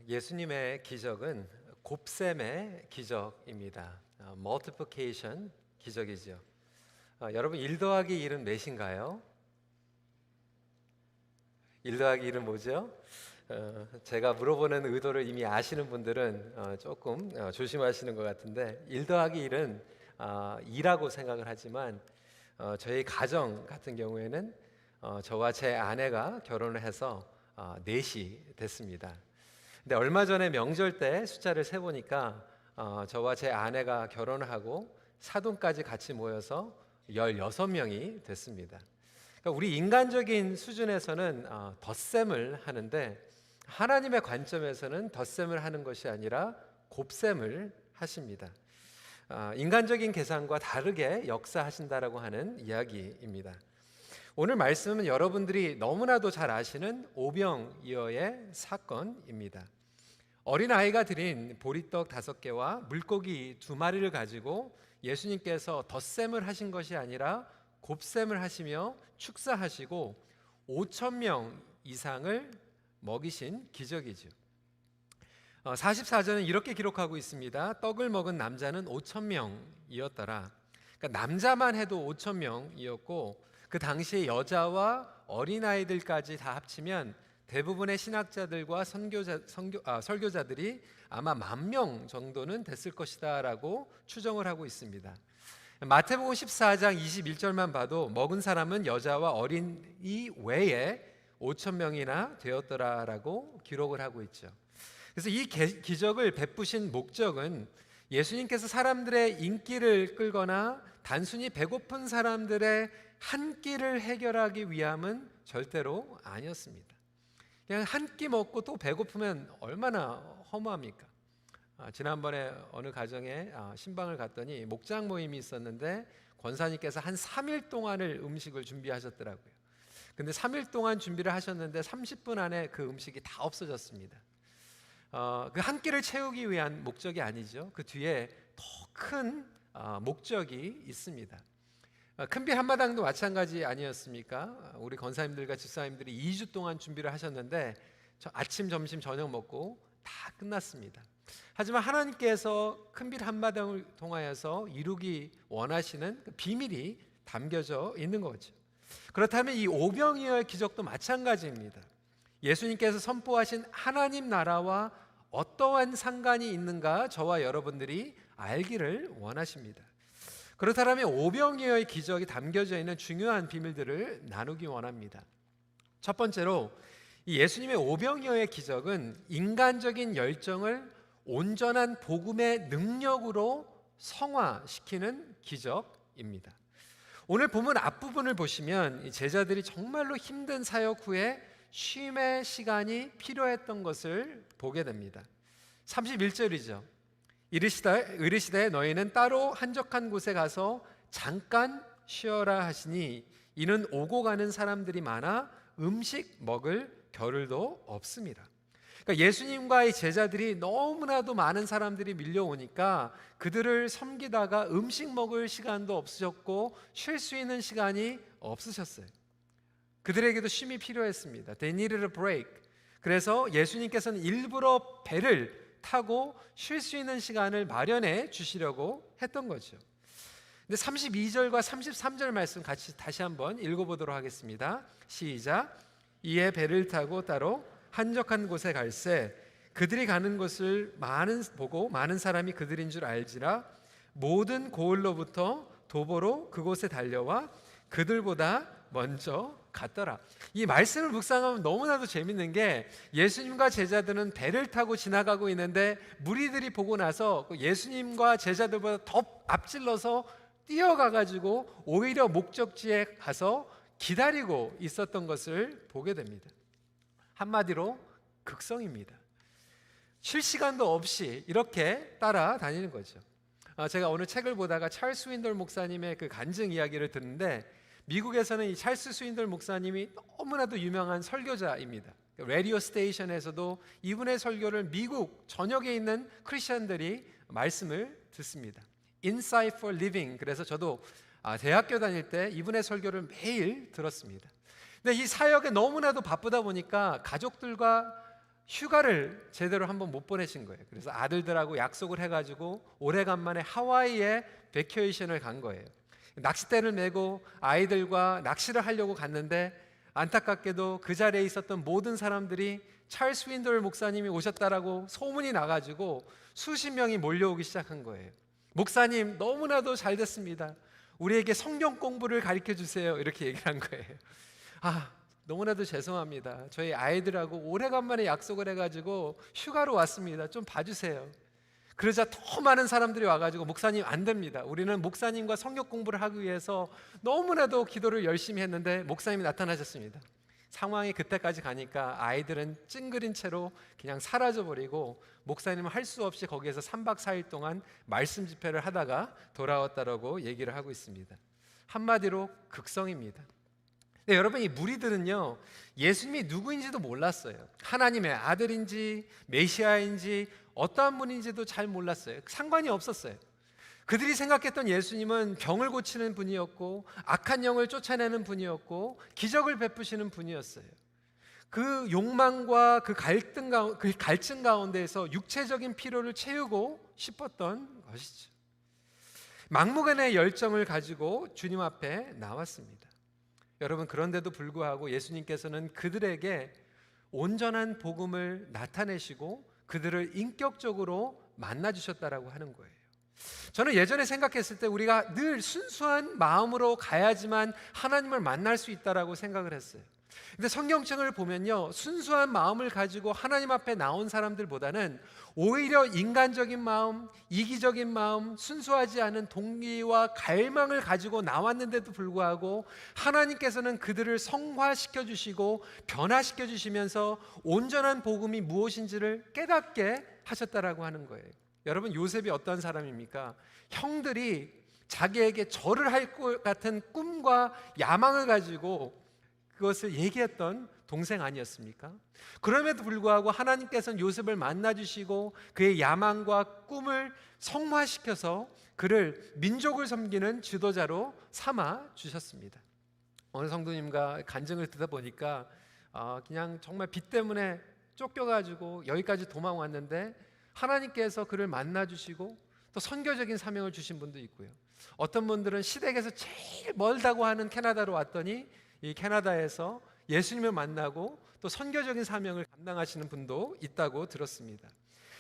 예수님의 기적은 곱셈의 기적입니다. multiplication 기적이죠. 여러분 1 더하기 1은 몇인가요? 1 더하기 1은 뭐죠? 제가 물어보는 의도를 이미 아시는 분들은 조금 조심하시는 것 같은데 1 더하기 1은 2라고 생각을 하지만 저희 가정 같은 경우에는 저와 제 아내가 결혼을 해서 4이 됐습니다. 근데 얼마 전에 명절 때 숫자를 세보니까 저와 제 아내가 결혼을 하고 사돈까지 같이 모여서 16명이 됐습니다. 그러니까 우리 인간적인 수준에서는 덧셈을 하는데 하나님의 관점에서는 덧셈을 하는 것이 아니라 곱셈을 하십니다. 인간적인 계산과 다르게 역사하신다라고 하는 이야기입니다. 오늘 말씀은 여러분들이 너무나도 잘 아시는 오병이어의 사건입니다. 어린아이가 드린 보리떡 5개와 물고기 2마리를 가지고 예수님께서 덧셈을 하신 것이 아니라 곱셈을 하시며 축사하시고 5,000명 이상을 먹이신 기적이죠. 44절은 이렇게 기록하고 있습니다. 떡을 먹은 남자는 5,000명이었더라. 그러니까 남자만 해도 5,000명이었고 그 당시에 여자와 어린아이들까지 다 합치면 대부분의 신학자들과 설교자들이 아마 10,000명 정도는 됐을 것이다 라고 추정을 하고 있습니다. 마태복음 14장 21절만 봐도 먹은 사람은 여자와 어린이 외에 5,000명이나 되었더라 라고 기록을 하고 있죠. 그래서 이 기적을 베푸신 목적은 예수님께서 사람들의 인기를 끌거나 단순히 배고픈 사람들의 한 끼를 해결하기 위함은 절대로 아니었습니다. 그냥 한 끼 먹고 또 배고프면 얼마나 허무합니까? 지난번에 어느 가정에 신방을 갔더니 목장 모임이 있었는데 권사님께서 한 3일 동안을 음식을 준비하셨더라고요. 근데 3일 동안 준비를 하셨는데 30분 안에 그 음식이 다 없어졌습니다. 그 한 끼를 채우기 위한 목적이 아니죠. 그 뒤에 더 큰 목적이 있습니다. 큰빌 한마당도 마찬가지 아니었습니까? 우리 권사님들과 집사님들이 2주 동안 준비를 하셨는데 아침, 점심, 저녁 먹고 다 끝났습니다. 하지만 하나님께서 큰빌 한마당을 통하여서 이루기 원하시는 그 비밀이 담겨져 있는 거죠. 그렇다면 이 오병이어의 기적도 마찬가지입니다. 예수님께서 선포하신 하나님 나라와 어떠한 상관이 있는가 저와 여러분들이 알기를 원하십니다. 그렇다면 오병이어의 기적이 담겨져 있는 중요한 비밀들을 나누기 원합니다. 첫 번째로 이 예수님의 오병이어의 기적은 인간적인 열정을 온전한 복음의 능력으로 성화시키는 기적입니다. 오늘 본문 앞부분을 보시면 이 제자들이 정말로 힘든 사역 후에 쉼의 시간이 필요했던 것을 보게 됩니다. 31절이죠. 이르시되 너희는 따로 한적한 곳에 가서 잠깐 쉬어라 하시니 이는 오고 가는 사람들이 많아 음식 먹을 겨를도 없습니다. 그러니까 예수님과의 제자들이 너무나도 많은 사람들이 밀려오니까 그들을 섬기다가 음식 먹을 시간도 없으셨고 쉴 수 있는 시간이 없으셨어요. 그들에게도 쉼이 필요했습니다. They needed a break. 그래서 예수님께서는 일부러 배를 타고 쉴 수 있는 시간을 마련해 주시려고 했던 거죠. 근데 32절과 33절 말씀 같이 다시 한번 읽어보도록 하겠습니다. 시작. 이에 배를 타고 따로 한적한 곳에 갈새 그들이 가는 곳을 보고 많은 사람이 그들인 줄 알지라 모든 고을로부터 도보로 그곳에 달려와 그들보다 먼저 갔더라. 이 말씀을 묵상하면 너무나도 재밌는 게 예수님과 제자들은 배를 타고 지나가고 있는데 무리들이 보고 나서 예수님과 제자들보다 더 앞질러서 뛰어가가지고 오히려 목적지에 가서 기다리고 있었던 것을 보게 됩니다. 한마디로 극성입니다. 쉴 시간도 없이 이렇게 따라다니는 거죠. 제가 오늘 책을 보다가 찰스 스윈돌 목사님의 그 간증 이야기를 듣는데 미국에서는 이 찰스 스윈돌 목사님이 너무나도 유명한 설교자입니다. 라디오 스테이션에서도 이분의 설교를 미국 전역에 있는 크리스천들이 말씀을 듣습니다. Insight for Living. 그래서 저도 대학교 다닐 때 이분의 설교를 매일 들었습니다. 근데 이 사역에 너무나도 바쁘다 보니까 가족들과 휴가를 제대로 한번 못 보내신 거예요. 그래서 아들들하고 약속을 해가지고 오래간만에 하와이에 베케이션을 간 거예요. 낚싯대를 메고 아이들과 낚시를 하려고 갔는데 안타깝게도 그 자리에 있었던 모든 사람들이 찰스 윈돌 목사님이 오셨다라고 소문이 나가지고 수십 명이 몰려오기 시작한 거예요. 목사님 너무나도 잘 됐습니다. 우리에게 성경 공부를 가르쳐 주세요. 이렇게 얘기를 한 거예요. 너무나도 죄송합니다. 저희 아이들하고 오래간만에 약속을 해가지고 휴가로 왔습니다. 좀 봐주세요. 그러자 더 많은 사람들이 와가지고 목사님 안 됩니다. 우리는 목사님과 성경 공부를 하기 위해서 너무나도 기도를 열심히 했는데 목사님이 나타나셨습니다. 상황이 그때까지 가니까 아이들은 찡그린 채로 그냥 사라져버리고 목사님은 할 수 없이 거기에서 3박 4일 동안 말씀 집회를 하다가 돌아왔다라고 얘기를 하고 있습니다. 한마디로 극성입니다. 네, 여러분, 이 무리들은요 예수님이 누구인지도 몰랐어요. 하나님의 아들인지 메시아인지 어떠한 분인지도 잘 몰랐어요. 상관이 없었어요. 그들이 생각했던 예수님은 병을 고치는 분이었고 악한 영을 쫓아내는 분이었고 기적을 베푸시는 분이었어요. 그 욕망과 그 갈증 가운데에서 육체적인 필요를 채우고 싶었던 것이죠. 막무가내의 열정을 가지고 주님 앞에 나왔습니다. 여러분, 그런데도 불구하고 예수님께서는 그들에게 온전한 복음을 나타내시고 그들을 인격적으로 만나주셨다라고 하는 거예요. 저는 예전에 생각했을 때 우리가 늘 순수한 마음으로 가야지만 하나님을 만날 수 있다라고 생각을 했어요. 근데 성경책을 보면요 순수한 마음을 가지고 하나님 앞에 나온 사람들보다는 오히려 인간적인 마음, 이기적인 마음, 순수하지 않은 동기와 갈망을 가지고 나왔는데도 불구하고 하나님께서는 그들을 성화시켜 주시고 변화시켜 주시면서 온전한 복음이 무엇인지를 깨닫게 하셨다라고 하는 거예요. 여러분, 요셉이 어떤 사람입니까? 형들이 자기에게 절을 할 것 같은 꿈과 야망을 가지고 그것을 얘기했던 동생 아니었습니까? 그럼에도 불구하고 하나님께서는 요셉을 만나주시고 그의 야망과 꿈을 성화시켜서 그를 민족을 섬기는 지도자로 삼아 주셨습니다. 어느 성도님과 간증을 듣다 보니까 그냥 정말 빚 때문에 쫓겨가지고 여기까지 도망왔는데 하나님께서 그를 만나주시고 또 선교적인 사명을 주신 분도 있고요. 어떤 분들은 시댁에서 제일 멀다고 하는 캐나다로 왔더니 이 캐나다에서 예수님을 만나고 또 선교적인 사명을 감당하시는 분도 있다고 들었습니다.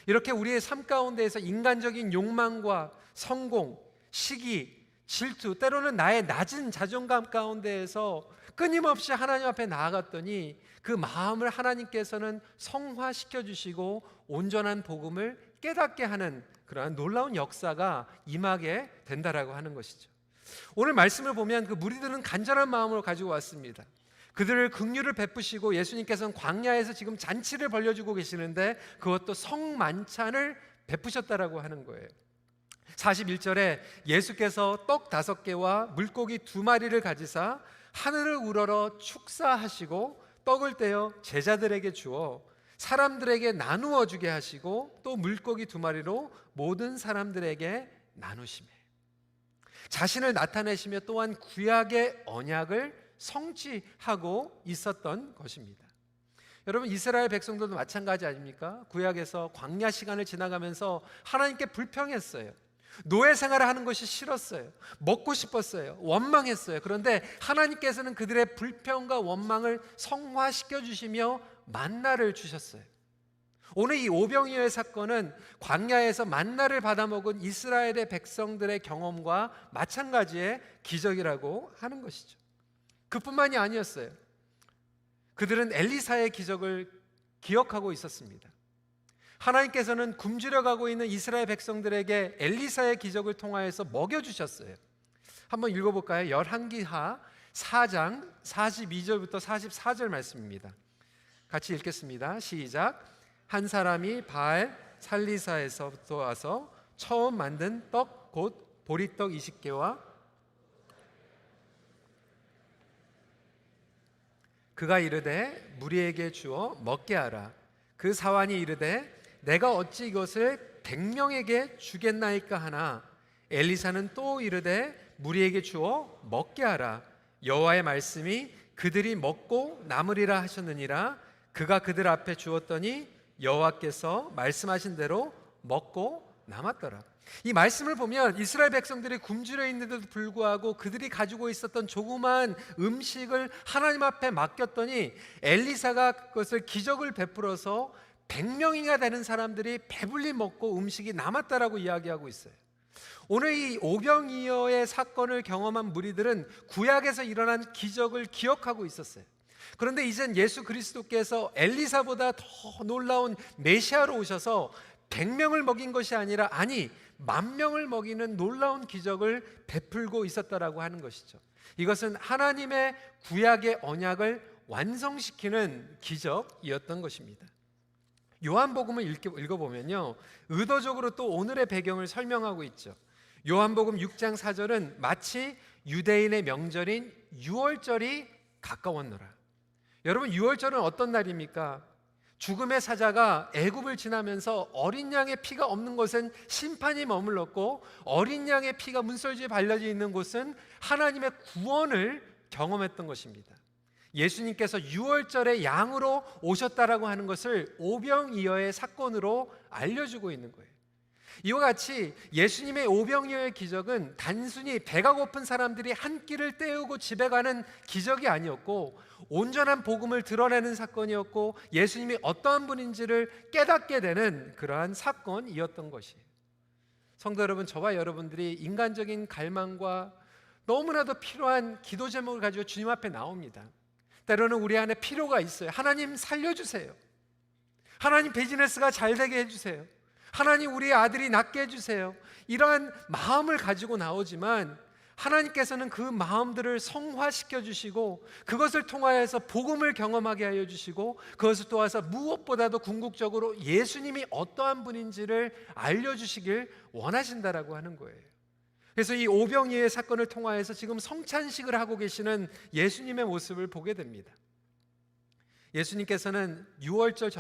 이렇게 우리의 삶 가운데에서 인간적인 욕망과 성공, 시기, 질투, 때로는 나의 낮은 자존감 가운데에서 끊임없이 하나님 앞에 나아갔더니 그 마음을 하나님께서는 성화시켜 주시고 온전한 복음을 깨닫게 하는 그러한 놀라운 역사가 임하게 된다라고 하는 것이죠. 오늘 말씀을 보면 그 무리들은 간절한 마음으로 가지고 왔습니다. 그들을 긍휼을 베푸시고 예수님께서는 광야에서 지금 잔치를 벌려주고 계시는데 그것도 성만찬을 베푸셨다라고 하는 거예요. 41절에 예수께서 떡 5개와 물고기 2마리를 가지사 하늘을 우러러 축사하시고 떡을 떼어 제자들에게 주어 사람들에게 나누어 주게 하시고 또 물고기 2마리로 모든 사람들에게 나누시매 자신을 나타내시며 또한 구약의 언약을 성취하고 있었던 것입니다. 여러분, 이스라엘 백성들도 마찬가지 아닙니까? 구약에서 광야 시간을 지나가면서 하나님께 불평했어요. 노예 생활을 하는 것이 싫었어요. 먹고 싶었어요. 원망했어요. 그런데 하나님께서는 그들의 불평과 원망을 성화시켜 주시며 만나를 주셨어요. 오늘 이 오병이어의 사건은 광야에서 만나를 받아먹은 이스라엘의 백성들의 경험과 마찬가지의 기적이라고 하는 것이죠. 그뿐만이 아니었어요. 그들은 엘리사의 기적을 기억하고 있었습니다. 하나님께서는 굶주려 가고 있는 이스라엘 백성들에게 엘리사의 기적을 통하여서 먹여주셨어요. 한번 읽어볼까요? 열왕기하 4장 42절부터 44절 말씀입니다. 같이 읽겠습니다. 시작. 한 사람이 바알 살리사에서부터 와서 처음 만든 떡 곧 보리떡 20개와 그가 이르되 무리에게 주어 먹게 하라. 그 사환이 이르되 내가 어찌 이것을 100명에게 주겠나이까 하나 엘리사는 또 이르되 무리에게 주어 먹게 하라. 여호와의 말씀이 그들이 먹고 남으리라 하셨느니라. 그가 그들 앞에 주었더니 여호와께서 말씀하신 대로 먹고 남았더라. 이 말씀을 보면 이스라엘 백성들이 굶주려 있는데도 불구하고 그들이 가지고 있었던 조그만 음식을 하나님 앞에 맡겼더니 엘리사가 그것을 기적을 베풀어서 100명이나 되는 사람들이 배불리 먹고 음식이 남았다라고 이야기하고 있어요. 오늘 이 오병이어의 사건을 경험한 무리들은 구약에서 일어난 기적을 기억하고 있었어요. 그런데 이젠 예수 그리스도께서 엘리사보다 더 놀라운 메시아로 오셔서 100명을 먹인 것이 아니라 10,000명을 먹이는 놀라운 기적을 베풀고 있었다라고 하는 것이죠. 이것은 하나님의 구약의 언약을 완성시키는 기적이었던 것입니다. 요한복음을 읽어보면요, 의도적으로 또 오늘의 배경을 설명하고 있죠. 요한복음 6장 4절은 마치 유대인의 명절인 유월절이 가까웠노라. 여러분, 유월절은 어떤 날입니까? 죽음의 사자가 애굽을 지나면서 어린 양의 피가 없는 곳은 심판이 머물렀고, 어린 양의 피가 문설주에 발려져 있는 곳은 하나님의 구원을 경험했던 것입니다. 예수님께서 유월절에 양으로 오셨다라고 하는 것을 오병이어의 사건으로 알려주고 있는 거예요. 이와 같이 예수님의 오병이어의 기적은 단순히 배가 고픈 사람들이 한 끼를 때우고 집에 가는 기적이 아니었고, 온전한 복음을 드러내는 사건이었고, 예수님이 어떠한 분인지를 깨닫게 되는 그러한 사건이었던 것이에요. 성도 여러분, 저와 여러분들이 인간적인 갈망과 너무나도 필요한 기도 제목을 가지고 주님 앞에 나옵니다. 때로는 우리 안에 필요가 있어요. 하나님 살려주세요. 하나님 비즈니스가 잘 되게 해주세요. 하나님 우리 아들이 낫게 해주세요. 이러한 마음을 가지고 나오지만 하나님께서는 그 마음들을 성화시켜 주시고, 그것을 통하여서 복음을 경험하게 하여 주시고, 그것을 통해서 무엇보다도 궁극적으로 예수님이 어떠한 분인지를 알려주시길 원하신다라고 하는 거예요. 그래서 이 오병이어의 사건을 통하여서 지금 성찬식을 하고 계시는 예수님의 모습을 보게 됩니다. 예수님께서는 유월절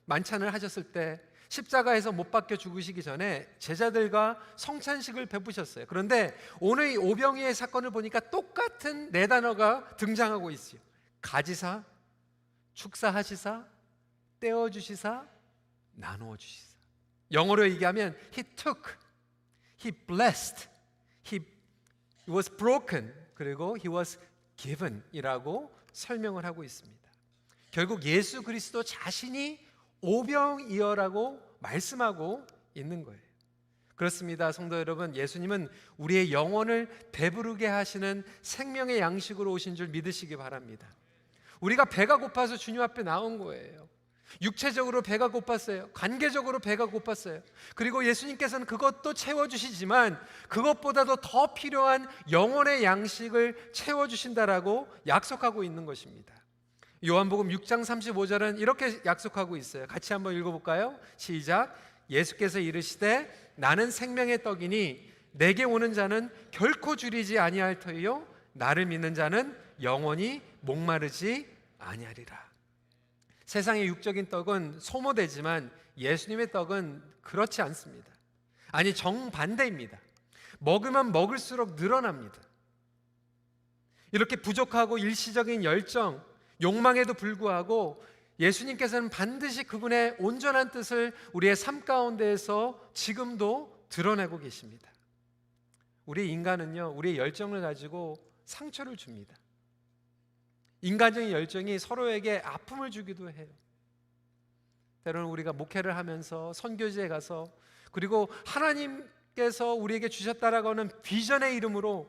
만찬을 하셨을 때 십자가에서 못 박혀 죽으시기 전에 제자들과 성찬식을 베푸셨어요. 그런데 오늘 이 오병이어의 사건을 보니까 똑같은 네 단어가 등장하고 있어요. 가지사, 축사하시사, 떼어주시사, 나누어주시사. 영어로 얘기하면 He took, He blessed, He was broken, 그리고 He was given 이라고 설명을 하고 있습니다. 결국 예수 그리스도 자신이 오병이어라고 말씀하고 있는 거예요. 그렇습니다. 성도 여러분, 예수님은 우리의 영혼을 배부르게 하시는 생명의 양식으로 오신 줄 믿으시기 바랍니다. 우리가 배가 고파서 주님 앞에 나온 거예요. 육체적으로 배가 고팠어요. 관계적으로 배가 고팠어요. 그리고 예수님께서는 그것도 채워주시지만 그것보다도 더 필요한 영혼의 양식을 채워주신다라고 약속하고 있는 것입니다. 요한복음 6장 35절은 이렇게 약속하고 있어요. 같이 한번 읽어볼까요? 시작. 예수께서 이르시되 나는 생명의 떡이니 내게 오는 자는 결코 줄이지 아니할 터이요 나를 믿는 자는 영원히 목마르지 아니하리라. 세상의 육적인 떡은 소모되지만 예수님의 떡은 그렇지 않습니다. 아니, 정반대입니다. 먹으면 먹을수록 늘어납니다. 이렇게 부족하고 일시적인 열정, 욕망에도 불구하고 예수님께서는 반드시 그분의 온전한 뜻을 우리의 삶 가운데에서 지금도 드러내고 계십니다. 우리 인간은요, 우리의 열정을 가지고 상처를 줍니다. 인간적인 열정이 서로에게 아픔을 주기도 해요. 때로는 우리가 목회를 하면서 선교지에 가서, 그리고 하나님께서 우리에게 주셨다라고 하는 비전의 이름으로,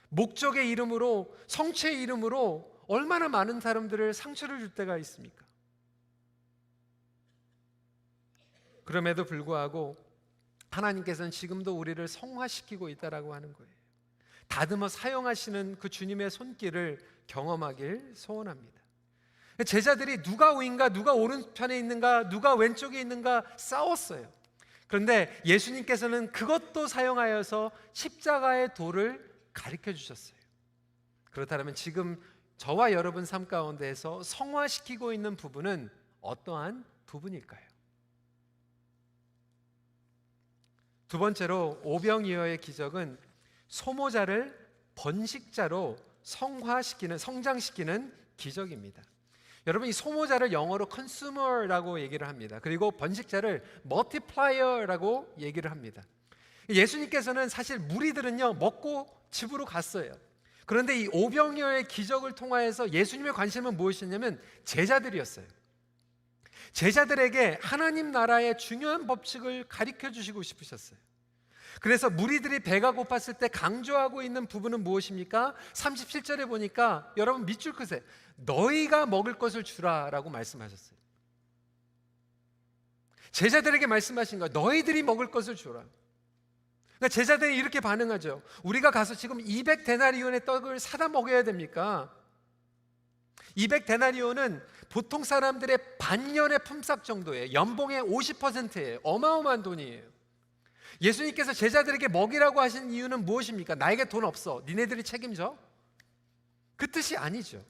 목적의 이름으로, 성취의 이름으로 얼마나 많은 사람들을 상처를 줄 때가 있습니까? 그럼에도 불구하고 하나님께서는 지금도 우리를 성화시키고 있다라고 하는 거예요. 다듬어 사용하시는 그 주님의 손길을 경험하길 소원합니다. 제자들이 누가 우인가, 누가 오른편에 있는가, 누가 왼쪽에 있는가 싸웠어요. 그런데 예수님께서는 그것도 사용하여서 십자가의 도를 가르쳐 주셨어요. 그렇다면 지금 저와 여러분 삶 가운데에서 성화시키고 있는 부분은 어떠한 부분일까요? 두 번째로 오병이어의 기적은 소모자를 번식자로 성장시키는 기적입니다. 여러분, 이 소모자를 영어로 consumer라고 얘기를 합니다. 그리고 번식자를 multiplier라고 얘기를 합니다. 예수님께서는 사실 무리들은요 먹고 집으로 갔어요. 그런데 이 오병이어의 기적을 통하여서 예수님의 관심은 무엇이었냐면 제자들이었어요. 제자들에게 하나님 나라의 중요한 법칙을 가르쳐 주시고 싶으셨어요. 그래서 무리들이 배가 고팠을 때 강조하고 있는 부분은 무엇입니까? 37절에 보니까 여러분 밑줄 끄세요. 너희가 먹을 것을 주라라고 말씀하셨어요. 제자들에게 말씀하신 거예요. 너희들이 먹을 것을 주라. 그러니까 제자들이 이렇게 반응하죠. 우리가 가서 지금 200데나리온의 떡을 사다 먹여야 됩니까? 200데나리온은 보통 사람들의 반년의 품삯 정도예요. 연봉의 50%예요. 어마어마한 돈이에요. 예수님께서 제자들에게 먹이라고 하신 이유는 무엇입니까? 나에게 돈 없어, 니네들이 책임져? 그 뜻이 아니죠.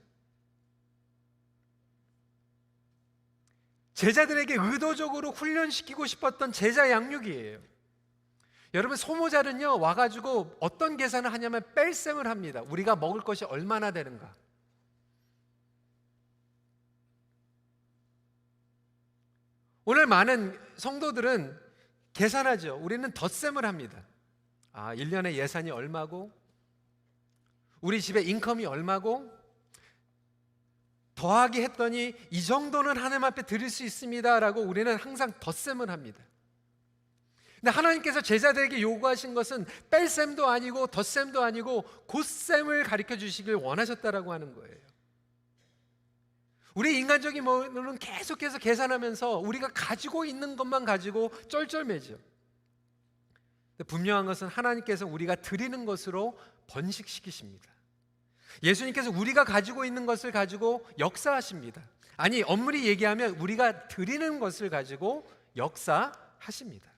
제자들에게 의도적으로 훈련시키고 싶었던 제자 양육이에요. 여러분, 소모자는요 와가지고 어떤 계산을 하냐면 뺄셈을 합니다. 우리가 먹을 것이 얼마나 되는가. 오늘 많은 성도들은 계산하죠. 우리는 덧셈을 합니다. 1년에 예산이 얼마고, 우리 집에 인컴이 얼마고, 더하기 했더니 이 정도는 하나님 앞에 드릴 수 있습니다 라고 우리는 항상 덧셈을 합니다. 근데 하나님께서 제자들에게 요구하신 것은 뺄셈도 아니고 덧셈도 아니고 곧셈을 가르쳐 주시길 원하셨다라고 하는 거예요. 우리 인간적인 머리는 계속해서 계산하면서 우리가 가지고 있는 것만 가지고 쩔쩔매죠. 분명한 것은 하나님께서 우리가 드리는 것으로 번식시키십니다. 예수님께서 우리가 가지고 있는 것을 가지고 역사하십니다. 아니, 엄밀히 얘기하면 우리가 드리는 것을 가지고 역사하십니다.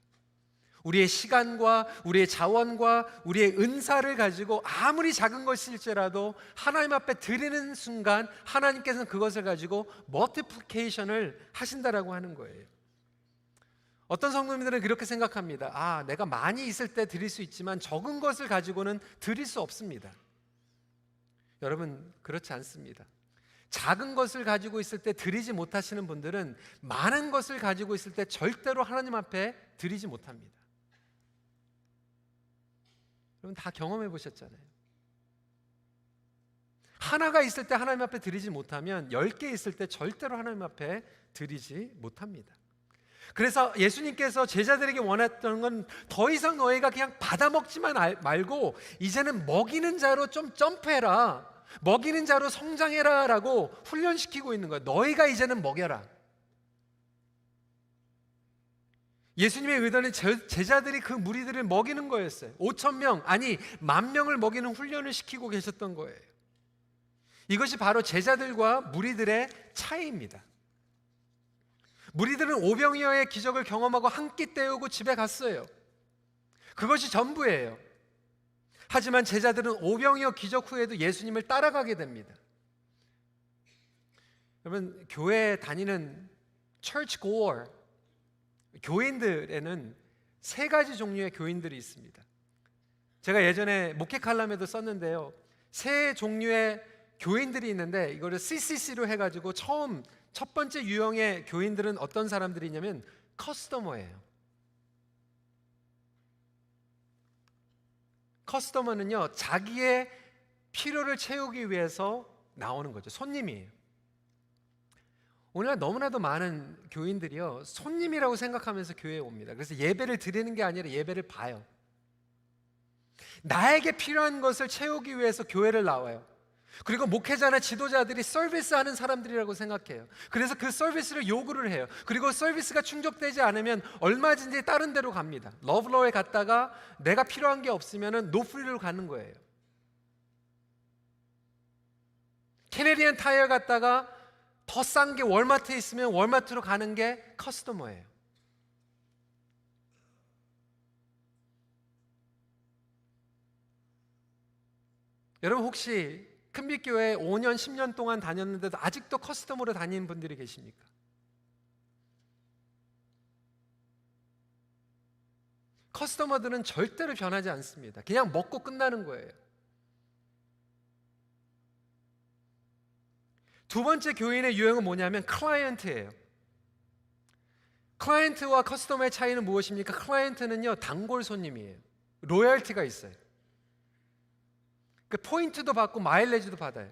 우리의 시간과 우리의 자원과 우리의 은사를 가지고 아무리 작은 것일지라도 하나님 앞에 드리는 순간 하나님께서는 그것을 가지고 멀티플리케이션을 하신다라고 하는 거예요. 어떤 성도님들은 그렇게 생각합니다. 내가 많이 있을 때 드릴 수 있지만 적은 것을 가지고는 드릴 수 없습니다. 여러분, 그렇지 않습니다. 작은 것을 가지고 있을 때 드리지 못하시는 분들은 많은 것을 가지고 있을 때 절대로 하나님 앞에 드리지 못합니다. 여러분, 다 경험해 보셨잖아요. 하나가 있을 때 하나님 앞에 드리지 못하면 10개 있을 때 절대로 하나님 앞에 드리지 못합니다. 그래서 예수님께서 제자들에게 원했던 건 더 이상 너희가 그냥 받아먹지만 말고 이제는 먹이는 자로 좀 점프해라, 먹이는 자로 성장해라 라고 훈련시키고 있는 거예요. 너희가 이제는 먹여라. 예수님의 의도는 제자들이 그 무리들을 먹이는 거였어요. 5,000명, 아니 10,000명을 먹이는 훈련을 시키고 계셨던 거예요. 이것이 바로 제자들과 무리들의 차이입니다. 무리들은 오병이어의 기적을 경험하고 한 끼 때우고 집에 갔어요. 그것이 전부예요. 하지만 제자들은 오병이어 기적 후에도 예수님을 따라가게 됩니다. 여러분, 교회 다니는 church goer, 교인들에는 3가지 종류의 교인들이 있습니다. 제가 예전에 목회 칼럼에도 썼는데요, 3종류의 교인들이 있는데 이거를 CCC로 해가지고 첫 번째 유형의 교인들은 어떤 사람들이냐면 커스터머예요. 커스터머는요, 자기의 필요를 채우기 위해서 나오는 거죠. 손님이에요. 오늘날 너무나도 많은 교인들이요, 손님이라고 생각하면서 교회에 옵니다. 그래서 예배를 드리는 게 아니라 예배를 봐요. 나에게 필요한 것을 채우기 위해서 교회를 나와요. 그리고 목회자나 지도자들이 서비스하는 사람들이라고 생각해요. 그래서 그 서비스를 요구를 해요. 그리고 서비스가 충족되지 않으면 얼마든지 다른 데로 갑니다. 러블러에 갔다가 내가 필요한 게 없으면 노프리로 가는 거예요. 캐네디언 타이어 갔다가 더 싼 게 월마트에 있으면 월마트로 가는 게 커스터머예요. 여러분, 혹시 큰빛교회 5년, 10년 동안 다녔는데도 아직도 커스터머로 다니는 분들이 계십니까? 커스터머들은 절대로 변하지 않습니다. 그냥 먹고 끝나는 거예요. 두 번째 교인의 유형은 뭐냐면 클라이언트예요. 클라이언트와 커스터머의 차이는 무엇입니까? 클라이언트는요, 단골 손님이에요. 로열티가 있어요. 그 포인트도 받고 마일리지도 받아요.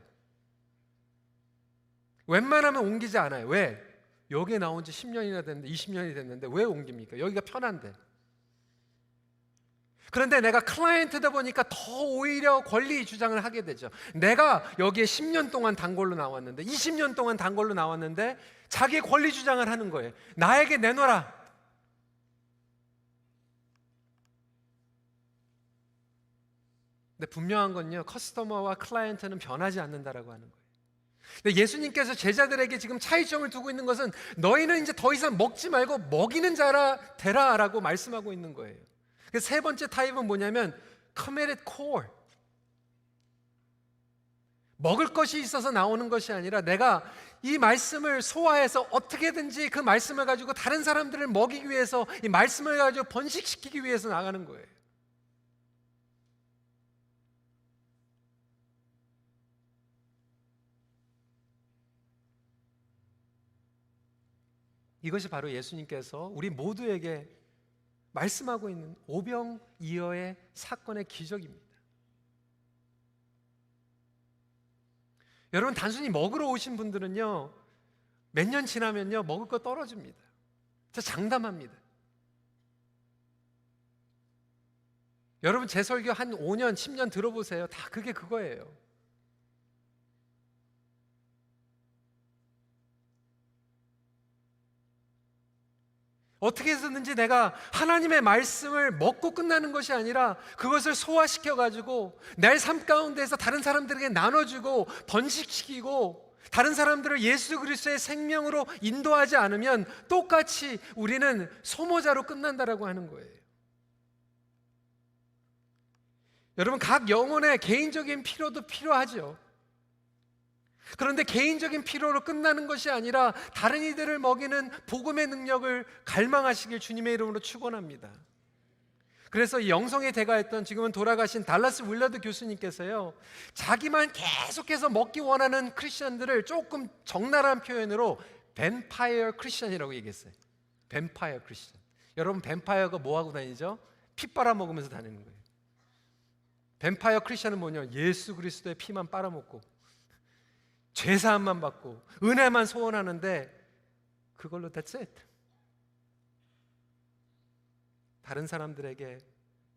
웬만하면 옮기지 않아요. 왜? 여기에 나온 지 10년이나 됐는데 20년이 됐는데 왜 옮깁니까? 여기가 편한데. 그런데 내가 클라이언트다 보니까 더 오히려 권리 주장을 하게 되죠. 내가 여기에 10년 동안 단골로 나왔는데 20년 동안 단골로 나왔는데 자기의 권리 주장을 하는 거예요. 나에게 내놔라. 근데 분명한 건요, 커스터머와 클라이언트는 변하지 않는다라고 하는 거예요. 근데 예수님께서 제자들에게 지금 차이점을 두고 있는 것은 너희는 이제 더 이상 먹지 말고 먹이는 자라 되라라고 말씀하고 있는 거예요. 그래서 세 번째 타입은 뭐냐면 committed core. 먹을 것이 있어서 나오는 것이 아니라 내가 이 말씀을 소화해서 어떻게든지 그 말씀을 가지고 다른 사람들을 먹이기 위해서 이 말씀을 가지고 번식시키기 위해서 나가는 거예요. 이것이 바로 예수님께서 우리 모두에게 말씀하고 있는 오병이어의 사건의 기적입니다. 여러분, 단순히 먹으러 오신 분들은요, 몇 년 지나면요 먹을 거 떨어집니다. 저 장담합니다. 여러분, 제 설교 한 5년 10년 들어보세요. 다 그게 그거예요. 어떻게 해서든지 내가 하나님의 말씀을 먹고 끝나는 것이 아니라 그것을 소화시켜 가지고 내 삶 가운데에서 다른 사람들에게 나눠주고 번식시키고 다른 사람들을 예수 그리스도의 생명으로 인도하지 않으면 똑같이 우리는 소모자로 끝난다라고 하는 거예요. 여러분, 각 영혼의 개인적인 필요도 필요하죠. 그런데 개인적인 필요로 끝나는 것이 아니라 다른 이들을 먹이는 복음의 능력을 갈망하시길 주님의 이름으로 축원합니다. 그래서 이 영성의 대가였던 지금은 돌아가신 달라스 윌러드 교수님께서요, 자기만 계속해서 먹기 원하는 크리스천들을 조금 적나라한 표현으로 뱀파이어 크리스천이라고 얘기했어요. 뱀파이어 크리스천. 여러분, 뱀파이어가 뭐 하고 다니죠? 피 빨아먹으면서 다니는 거예요. 뱀파이어 크리스천은 뭐냐? 예수 그리스도의 피만 빨아먹고 죄사함만 받고 은혜만 소원하는데 그걸로 that's it. 다른 사람들에게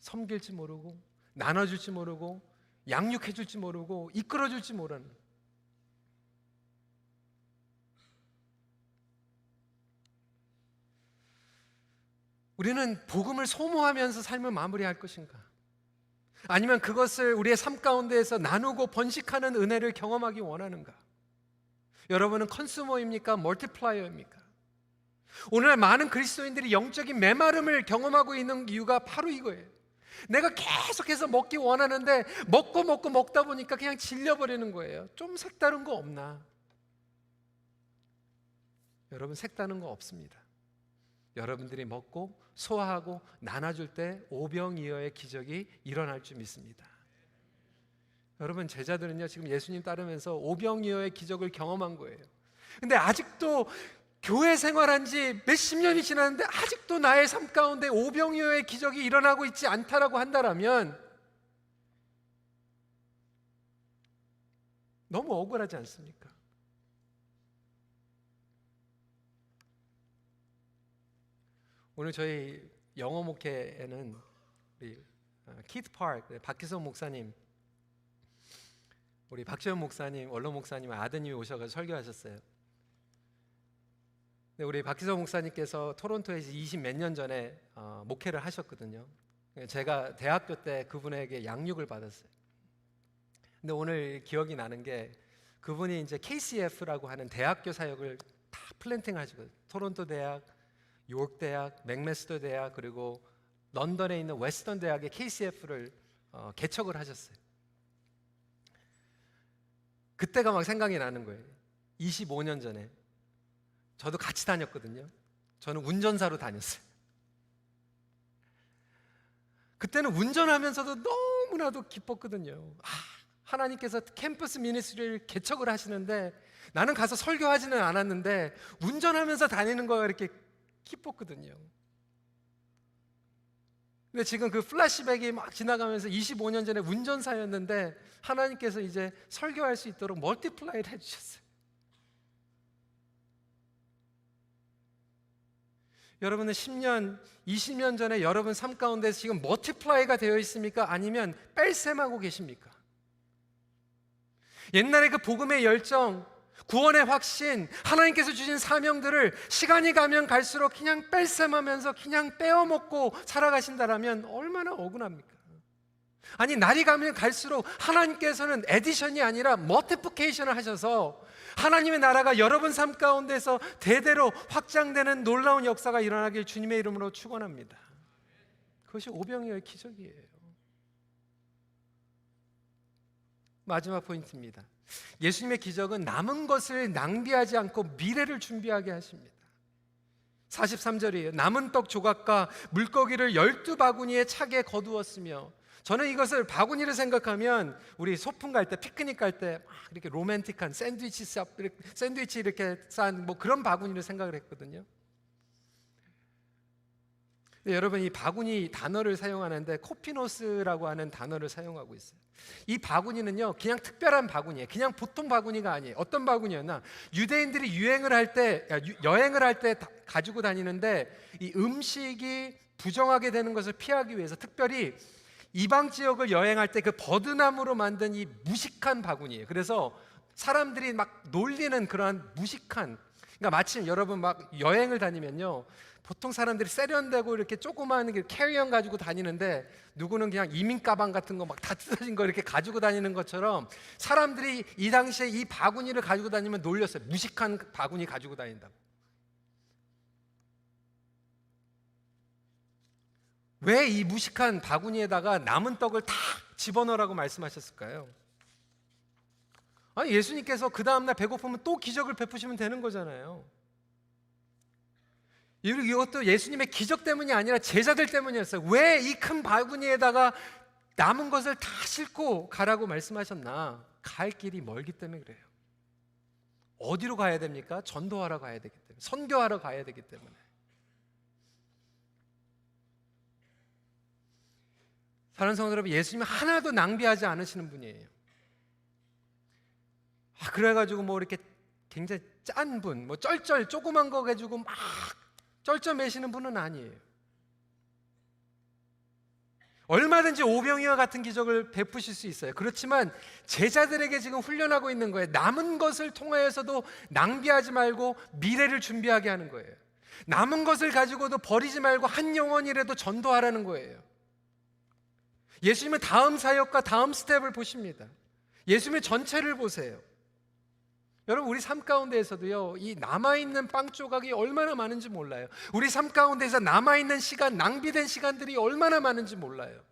섬길지 모르고 나눠줄지 모르고 양육해줄지 모르고 이끌어줄지 모르는. 우리는 복음을 소모하면서 삶을 마무리할 것인가? 아니면 그것을 우리의 삶 가운데에서 나누고 번식하는 은혜를 경험하기 원하는가? 여러분은 컨슈머입니까? 멀티플라이어입니까? 오늘날 많은 그리스도인들이 영적인 메마름을 경험하고 있는 이유가 바로 이거예요. 내가 계속해서 먹기 원하는데 먹고 먹다 보니까 그냥 질려버리는 거예요. 좀 색다른 거 없나? 여러분, 색다른 거 없습니다. 여러분들이 먹고 소화하고 나눠줄 때 오병이어의 기적이 일어날 줄 믿습니다. 여러분, 제자들은요 지금 예수님 따르면서 오병이어의 기적을 경험한 거예요. 근데 아직도 교회 생활한 지 몇십 년이 지났는데 아직도 나의 삶 가운데 오병이어의 기적이 일어나고 있지 않다라고 한다면 너무 억울하지 않습니까? 오늘 저희 영어 목회에는 우리 키트 파크 박기성 목사님, 우리 박지원 목사님, 원로 목사님 아드님이 오셔서 설교하셨어요. 근데 우리 박기성 목사님께서 토론토에서 20 몇 년 전에 목회를 하셨거든요. 제가 대학교 때 그분에게 양육을 받았어요. 근데 오늘 기억이 나는 게 그분이 이제 KCF라고 하는 대학교 사역을 다 플랜팅 하시거든요. 토론토 대학, 요크 대학, 맥메스터 대학, 그리고 런던에 있는 웨스턴 대학의 KCF를 개척을 하셨어요. 그때가 막 생각이 나는 거예요. 25년 전에 저도 같이 다녔거든요. 저는 운전사로 다녔어요. 그때는 운전하면서도 너무나도 기뻤거든요. 하나님께서 캠퍼스 미니스트리를 개척을 하시는데 나는 가서 설교하지는 않았는데 운전하면서 다니는 거가 이렇게 기뻤거든요. 근데 지금 그 플래시백이 막 지나가면서 25년 전에 운전사였는데 하나님께서 이제 설교할 수 있도록 멀티플라이를 해주셨어요. 여러분은 10년, 20년 전에 여러분 삶 가운데서 지금 멀티플라이가 되어 있습니까? 아니면 뺄셈하고 계십니까? 옛날에 그 복음의 열정, 구원의 확신, 하나님께서 주신 사명들을 시간이 가면 갈수록 그냥 뺄셈하면서 그냥 빼어먹고 살아가신다라면 얼마나 억울합니까? 아니, 날이 가면 갈수록 하나님께서는 에디션이 아니라 멀티플리케이션을 하셔서 하나님의 나라가 여러분 삶 가운데서 대대로 확장되는 놀라운 역사가 일어나길 주님의 이름으로 축원합니다. 그것이 오병이어의 기적이에요. 마지막 포인트입니다. 예수님의 기적은 남은 것을 낭비하지 않고 미래를 준비하게 하십니다. 43절이에요. 남은 떡 조각과 물고기를 12바구니에 차게 거두었으며, 저는 이것을 바구니를 생각하면 우리 소풍 갈 때, 피크닉 갈 때 막 이렇게 로맨틱한 샌드위치 이렇게 싼 뭐 그런 바구니를 생각을 했거든요. 근데 여러분, 이 바구니 단어를 사용하는데 코피노스라고 하는 단어를 사용하고 있어요. 이 바구니는요, 그냥 특별한 바구니예요. 그냥 보통 바구니가 아니에요. 어떤 바구니였나? 유대인들이 여행을 할 때 가지고 다니는데 이 음식이 부정하게 되는 것을 피하기 위해서 특별히 이방 지역을 여행할 때 그 버드나무로 만든 이 무식한 바구니예요. 그래서 사람들이 막 놀리는 그러한 무식한, 그러니까 마침 여러분 막 여행을 다니면요, 보통 사람들이 세련되고 이렇게 조그마한 캐리언 가지고 다니는데 누구는 그냥 이민 가방 같은 거 막 다 뜯어진 거 이렇게 가지고 다니는 것처럼 사람들이 이 당시에 이 바구니를 가지고 다니면 놀렸어요. 무식한 바구니 가지고 다닌다고. 왜 이 무식한 바구니에다가 남은 떡을 다 집어넣으라고 말씀하셨을까요? 아니, 예수님께서 그 다음날 배고프면 또 기적을 베푸시면 되는 거잖아요. 이것도 예수님의 기적 때문이 아니라 제자들 때문이었어요. 왜 이 큰 바구니에다가 남은 것을 다 싣고 가라고 말씀하셨나? 갈 길이 멀기 때문에 그래요. 어디로 가야 됩니까? 전도하러 가야 되기 때문에, 선교하러 가야 되기 때문에. 사랑하는 성도 여러분, 예수님은 하나도 낭비하지 않으시는 분이에요. 그래가지고 뭐 이렇게 굉장히 짠 분, 뭐 쩔쩔 조그만 거 가지고 막 쩔쩔 매시는 분은 아니에요. 얼마든지 오병이어 같은 기적을 베푸실 수 있어요. 그렇지만 제자들에게 지금 훈련하고 있는 거예요. 남은 것을 통하여서도 낭비하지 말고 미래를 준비하게 하는 거예요. 남은 것을 가지고도 버리지 말고 한 영혼이라도 전도하라는 거예요. 예수님은 다음 사역과 다음 스텝을 보십니다. 예수님의 전체를 보세요. 여러분, 우리 삶 가운데에서도요, 이 남아있는 빵 조각이 얼마나 많은지 몰라요. 우리 삶 가운데서 남아있는 시간, 낭비된 시간들이 얼마나 많은지 몰라요.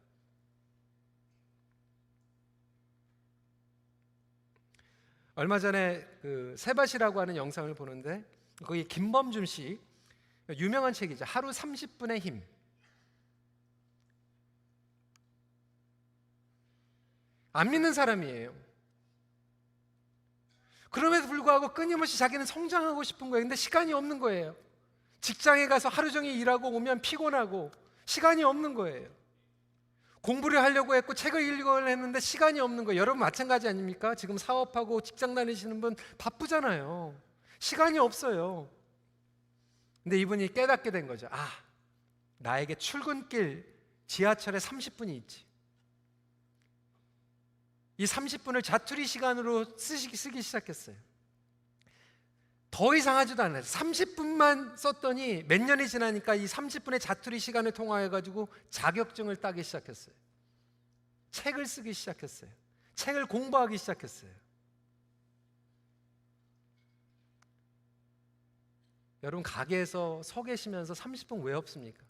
얼마 전에 그 세밭이라고 하는 영상을 보는데, 거기 김범준 씨, 유명한 책이죠. 하루 30분의 힘. 안 믿는 사람이에요. 그럼에도 불구하고 끊임없이 자기는 성장하고 싶은 거예요. 근데 시간이 없는 거예요. 직장에 가서 하루 종일 일하고 오면 피곤하고 시간이 없는 거예요. 공부를 하려고 했고 책을 읽으려고 했는데 시간이 없는 거예요. 여러분 마찬가지 아닙니까? 지금 사업하고 직장 다니시는 분 바쁘잖아요. 시간이 없어요. 근데 이분이 깨닫게 된 거죠. 나에게 출근길 지하철에 30분이 있지. 이 30분을 자투리 시간으로 쓰기 시작했어요. 더 이상 하지도 않아요. 30분만 썼더니 몇 년이 지나니까 이 30분의 자투리 시간을 통화해가지고 자격증을 따기 시작했어요. 책을 쓰기 시작했어요. 책을 공부하기 시작했어요. 여러분, 가게에서 서 계시면서 30분 왜 없습니까?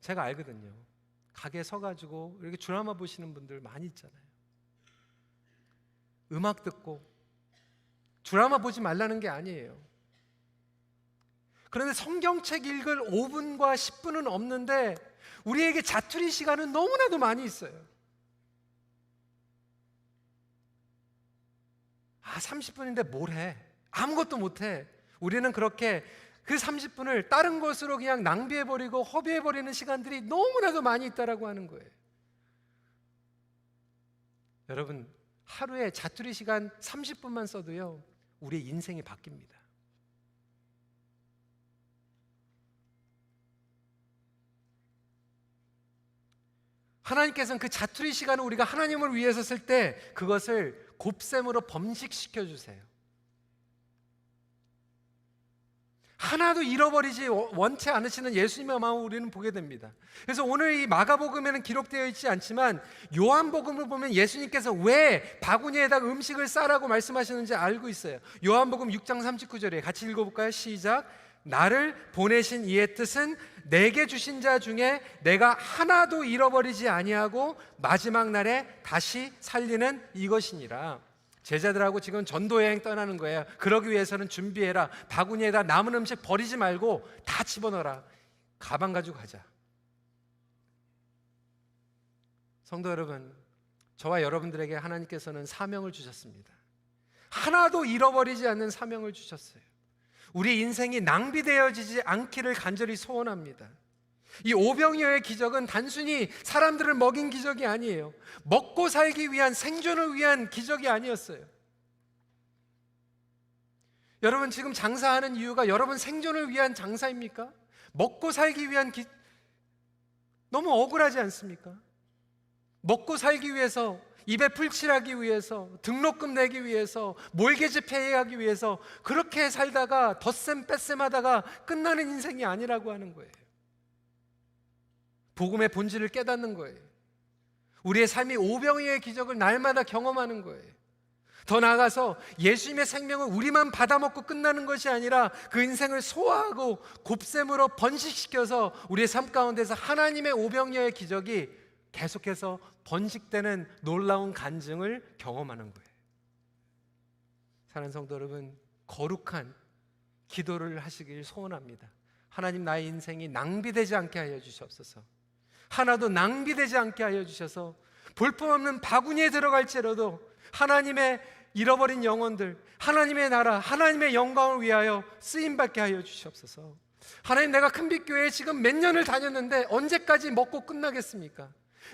제가 알거든요. 가게에 서가지고 이렇게 드라마 보시는 분들 많이 있잖아요. 음악 듣고. 드라마 보지 말라는 게 아니에요. 그런데 성경책 읽을 5분과 10분은 없는데 우리에게 자투리 시간은 너무나도 많이 있어요. 30분인데 뭘 해? 아무것도 못 해. 우리는 그렇게 그 30분을 다른 것으로 그냥 낭비해버리고 허비해버리는 시간들이 너무나도 많이 있다라고 하는 거예요. 여러분, 하루에 자투리 시간 30분만 써도요, 우리의 인생이 바뀝니다. 하나님께서는 그 자투리 시간을 우리가 하나님을 위해서 쓸 때 그것을 곱셈으로 범식시켜 주세요. 하나도 잃어버리지 원치 않으시는 예수님의 마음을 우리는 보게 됩니다. 그래서 오늘 이 마가복음에는 기록되어 있지 않지만 요한복음을 보면 예수님께서 왜 바구니에다가 음식을 싸라고 말씀하시는지 알고 있어요. 요한복음 6장 39절에 같이 읽어볼까요? 시작. 나를 보내신 이의 뜻은 내게 주신 자 중에 내가 하나도 잃어버리지 아니하고 마지막 날에 다시 살리는 이것이니라. 제자들하고 지금 전도여행 떠나는 거예요. 그러기 위해서는 준비해라. 바구니에다 남은 음식 버리지 말고 다 집어넣어라. 가방 가지고 가자. 성도 여러분, 저와 여러분들에게 하나님께서는 사명을 주셨습니다. 하나도 잃어버리지 않는 사명을 주셨어요. 우리 인생이 낭비되어지지 않기를 간절히 소원합니다. 이 오병이어의 기적은 단순히 사람들을 먹인 기적이 아니에요. 먹고 살기 위한, 생존을 위한 기적이 아니었어요. 여러분, 지금 장사하는 이유가 여러분 생존을 위한 장사입니까? 먹고 살기 위한 너무 억울하지 않습니까? 먹고 살기 위해서, 입에 풀칠하기 위해서, 등록금 내기 위해서, 몰개지 페이하기 위해서 그렇게 살다가 덧셈 뺄셈 하다가 끝나는 인생이 아니라고 하는 거예요. 복음의 본질을 깨닫는 거예요. 우리의 삶이 오병이어의 기적을 날마다 경험하는 거예요. 더 나아가서 예수님의 생명은 우리만 받아먹고 끝나는 것이 아니라 그 인생을 소화하고 곱셈으로 번식시켜서 우리의 삶 가운데서 하나님의 오병이어의 기적이 계속해서 번식되는 놀라운 간증을 경험하는 거예요. 사랑하는 성도 여러분, 거룩한 기도를 하시길 소원합니다. 하나님, 나의 인생이 낭비되지 않게 하여 주시옵소서. 하나도 낭비되지 않게 하여 주셔서 볼품없는 바구니에 들어갈지라도 하나님의 잃어버린 영혼들, 하나님의 나라, 하나님의 영광을 위하여 쓰임받게 하여 주시옵소서. 하나님, 내가 큰빛교회에 지금 몇 년을 다녔는데 언제까지 먹고 끝나겠습니까?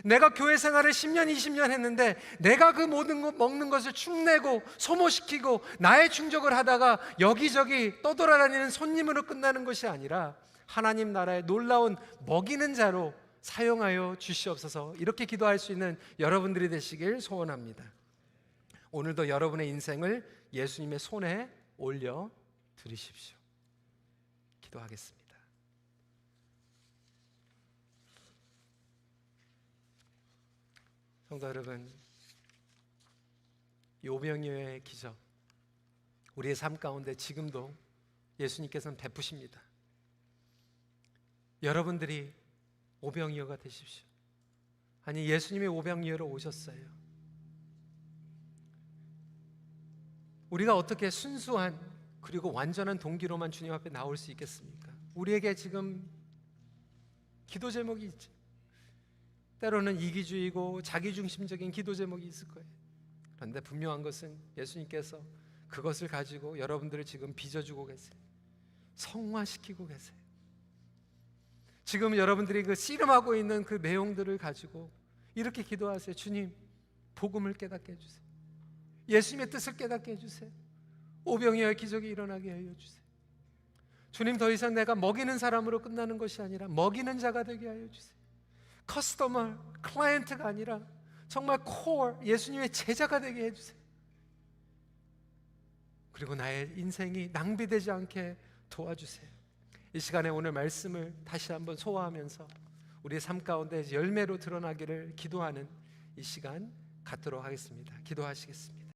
내가 교회 생활을 10년, 20년 했는데 내가 그 모든 것 먹는 것을 축내고 소모시키고 나의 충족을 하다가 여기저기 떠돌아다니는 손님으로 끝나는 것이 아니라 하나님 나라의 놀라운 먹이는 자로 사용하여 주시옵소서. 이렇게 기도할 수 있는 여러분들이 되시길 소원합니다. 오늘도 여러분의 인생을 예수님의 손에 올려 드리십시오. 기도하겠습니다. 성도 여러분, 이 오병이어의 기적, 우리의 삶 가운데 지금도 예수님께서는 베푸십니다. 여러분들이 오병이어가 되십시오. 아니, 예수님이 오병이어로 오셨어요. 우리가 어떻게 순수한 그리고 완전한 동기로만 주님 앞에 나올 수 있겠습니까? 우리에게 지금 기도 제목이 있죠. 때로는 이기주의고 자기중심적인 기도 제목이 있을 거예요. 그런데 분명한 것은 예수님께서 그것을 가지고 여러분들을 지금 빚어주고 계세요. 성화시키고 계세요. 지금 여러분들이 그 씨름하고 있는 그 내용들을 가지고 이렇게 기도하세요. 주님, 복음을 깨닫게 해주세요. 예수님의 뜻을 깨닫게 해주세요. 오병이어의 기적이 일어나게 하여 주세요. 주님, 더 이상 내가 먹이는 사람으로 끝나는 것이 아니라 먹이는 자가 되게 하여 주세요. 커스터머, 클라이언트가 아니라 정말 코어, 예수님의 제자가 되게 해주세요. 그리고 나의 인생이 낭비되지 않게 도와주세요. 이 시간에 오늘 말씀을 다시 한번 소화하면서 우리의 삶 가운데 열매로 드러나기를 기도하는 이 시간 갖도록 하겠습니다. 기도하시겠습니다.